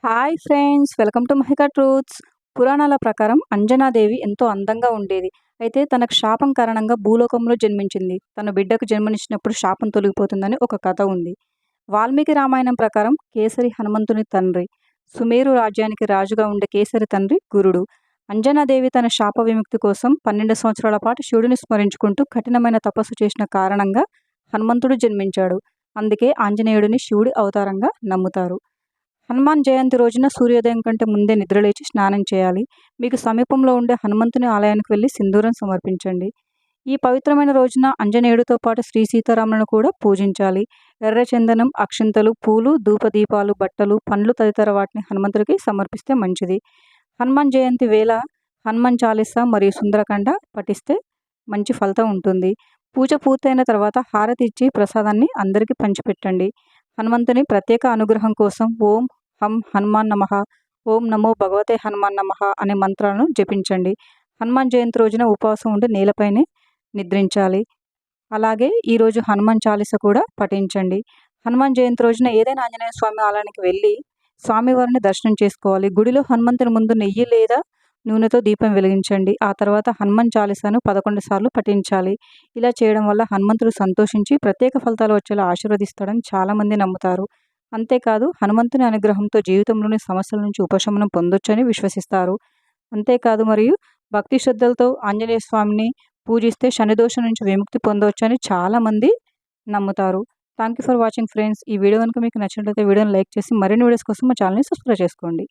Hi friends, welcome to Mahika truths. పురాణాల ప్రకారం అంజనాదేవి ఎంతో అందంగా ఉండేది. అయితే తనకు శాపం కారణంగా భూలోకంలో జన్మించింది. తన బిడ్డకు జన్మనిచ్చినప్పుడు శాపం తొలగిపోతుందని ఒక కథ ఉంది. వాల్మీకి రామాయణం ప్రకారం కేసరి హనుమంతుని తండ్రి. సుమేరు రాజ్యానికి రాజుగా ఉండే కేసరి తండ్రి గురుడు. అంజనాదేవి తన శాప విముక్తి కోసం 12 సంవత్సరాల పాటు శివుడిని స్మరించుకుంటూ కఠినమైన తపస్సు చేసిన కారణంగా హనుమంతుడు జన్మించాడు. అందుకే ఆంజనేయుడిని శివుడి అవతారంగా నమ్ముతారు. హనుమాన్ జయంతి రోజున సూర్యోదయం కంటే ముందే నిద్రలేచి స్నానం చేయాలి. మీకు సమీపంలో ఉండే హనుమంతుని ఆలయానికి వెళ్ళి సింధూరం సమర్పించండి. ఈ పవిత్రమైన రోజున ఆంజనేయుడితో పాటు శ్రీ సీతారాములను కూడా పూజించాలి. ఎర్ర చందనం, అక్షింతలు, పూలు, ధూపదీపాలు, బట్టలు, పండ్లు తదితర వాటిని హనుమంతుడికి సమర్పిస్తే మంచిది. హనుమాన్ జయంతి వేళ హనుమాన్ చాలీసా మరియు సుందరకాండ పఠిస్తే మంచి ఫలితం ఉంటుంది. పూజ పూర్తయిన తర్వాత హారతి ఇచ్చి ప్రసాదాన్ని అందరికీ పంచిపెట్టండి. హనుమంతుని ప్రత్యేక అనుగ్రహం కోసం ఓం హం హనుమాన్ నమః, ఓం నమో భగవతే హనుమాన్ నమః అనే మంత్రాలను జపించండి. హనుమాన్ జయంతి రోజున ఉపవాసం ఉండి నేలపైనే నిద్రించాలి. అలాగే ఈరోజు హనుమాన్ చాలీస కూడా పఠించండి. హనుమాన్ జయంతి రోజున ఏదైనా ఆంజనేయ స్వామి ఆలయానికి వెళ్ళి స్వామివారిని దర్శనం చేసుకోవాలి. గుడిలో హనుమంతుని ముందు నెయ్యి లేదా నూనెతో దీపం వెలిగించండి. ఆ తర్వాత హనుమాన్ చాలీసాను 11 సార్లు పఠించాలి. ఇలా చేయడం వల్ల హనుమంతుడు సంతోషించి ప్రత్యేక ఫలితాలు వచ్చేలా ఆశీర్వదిస్తాడని చాలామంది నమ్ముతారు. అంతేకాదు హనుమంతుని అనుగ్రహంతో జీవితంలోని సమస్యల నుంచి ఉపశమనం పొందొచ్చని విశ్వసిస్తారు. అంతేకాదు మరియు భక్తి శ్రద్ధలతో ఆంజనేయ స్వామిని పూజిస్తే శనిదోషం నుంచి విముక్తి పొందవచ్చని చాలామంది నమ్ముతారు. Thank you for watching friends. ఈ వీడియో కనుక మీకు నచ్చినట్లయితే వీడియోని లైక్ చేసి మరిన్ని వీడియోస్ కోసం మా ఛానల్ని సబ్స్క్రైబ్ చేసుకోండి.